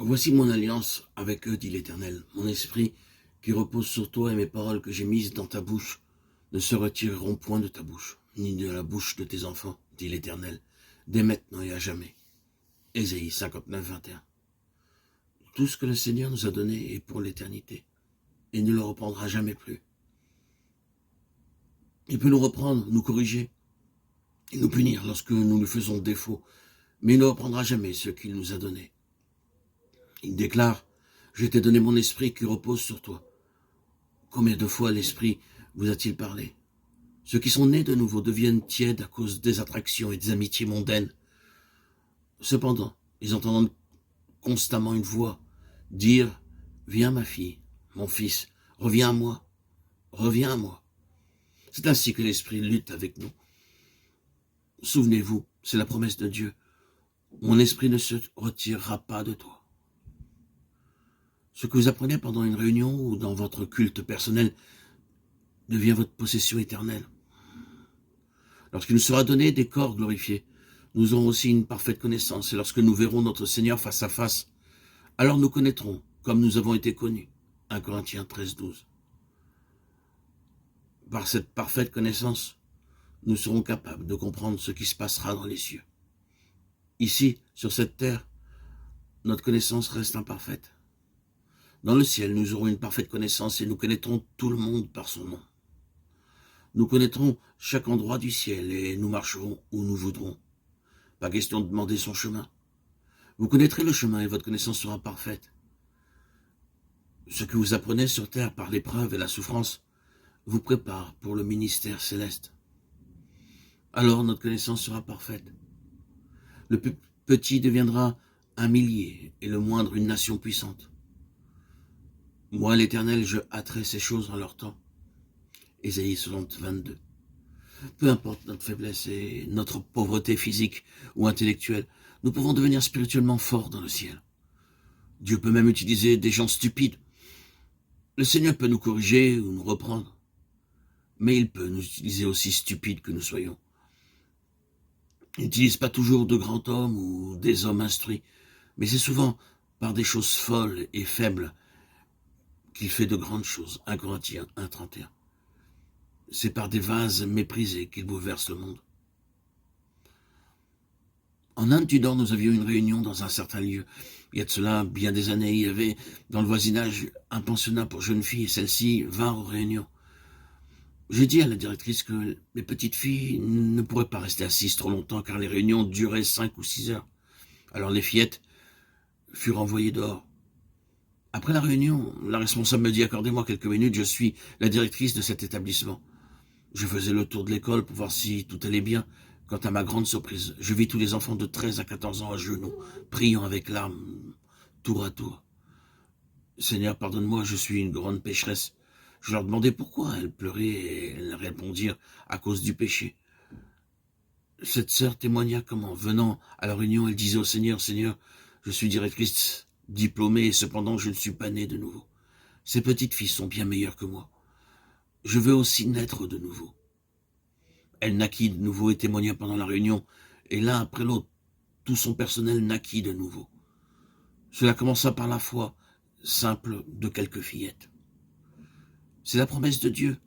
Voici mon alliance avec eux, dit l'Éternel. Mon esprit qui repose sur toi et mes paroles que j'ai mises dans ta bouche ne se retireront point de ta bouche, ni de la bouche de tes enfants, dit l'Éternel, dès maintenant et à jamais. Ésaïe 59, 21. Tout ce que le Seigneur nous a donné est pour l'éternité, et il ne le reprendra jamais plus. Il peut nous reprendre, nous corriger, et nous punir lorsque nous lui faisons défaut, mais il ne reprendra jamais ce qu'il nous a donné. Il déclare, je t'ai donné mon esprit qui repose sur toi. Combien de fois l'esprit vous a-t-il parlé? Ceux qui sont nés de nouveau deviennent tièdes à cause des attractions et des amitiés mondaines. Cependant, ils entendent constamment une voix dire, viens ma fille, mon fils, reviens à moi, reviens à moi. C'est ainsi que l'esprit lutte avec nous. Souvenez-vous, c'est la promesse de Dieu. Mon esprit ne se retirera pas de toi. Ce que vous apprenez pendant une réunion ou dans votre culte personnel devient votre possession éternelle. Lorsqu'il nous sera donné des corps glorifiés, nous aurons aussi une parfaite connaissance. Et lorsque nous verrons notre Seigneur face à face, alors nous connaîtrons comme nous avons été connus. 1 Corinthiens 13, 12. Par cette parfaite connaissance, nous serons capables de comprendre ce qui se passera dans les cieux. Ici, sur cette terre, notre connaissance reste imparfaite. Dans le ciel, nous aurons une parfaite connaissance et nous connaîtrons tout le monde par son nom. Nous connaîtrons chaque endroit du ciel et nous marcherons où nous voudrons. Pas question de demander son chemin. Vous connaîtrez le chemin et votre connaissance sera parfaite. Ce que vous apprenez sur terre par l'épreuve et la souffrance vous prépare pour le ministère céleste. Alors notre connaissance sera parfaite. Le plus petit deviendra un millier et le moindre une nation puissante. Moi, l'Éternel, je hâterai ces choses en leur temps. Ésaïe 60, 22. Peu importe notre faiblesse et notre pauvreté physique ou intellectuelle, nous pouvons devenir spirituellement forts dans le ciel. Dieu peut même utiliser des gens stupides. Le Seigneur peut nous corriger ou nous reprendre, mais il peut nous utiliser aussi stupides que nous soyons. Il n'utilise pas toujours de grands hommes ou des hommes instruits, mais c'est souvent par des choses folles et faibles qu'il fait de grandes choses. 1 Corinthiens 1, 31. C'est par des vases méprisés qu'il bouleverse le monde. En Inde du Nord, nous avions une réunion dans un certain lieu. Il y a de cela bien des années, il y avait dans le voisinage un pensionnat pour jeunes filles et celles-ci vinrent aux réunions. J'ai dit à la directrice que les petites filles ne pourraient pas rester assises trop longtemps car les réunions duraient 5 ou 6 heures. Alors les fillettes furent envoyées dehors. Après la réunion, la responsable me dit « Accordez-moi quelques minutes, je suis la directrice de cet établissement ». Je faisais le tour de l'école pour voir si tout allait bien. Quand à ma grande surprise, je vis tous les enfants de 13 à 14 ans à genoux, priant avec larmes, tour à tour. « Seigneur, pardonne-moi, je suis une grande pécheresse. » Je leur demandais pourquoi. Elles pleuraient et elles répondirent « à cause du péché ». Cette sœur témoigna comment, venant à la réunion, elle disait au Seigneur « Seigneur, je suis directrice diplômée et cependant je ne suis pas née de nouveau. Ces petites filles sont bien meilleures que moi. Je veux aussi naître de nouveau. » Elle naquit de nouveau et témoigna pendant la réunion, et l'un après l'autre, tout son personnel naquit de nouveau. Cela commença par la foi simple de quelques fillettes. C'est la promesse de Dieu.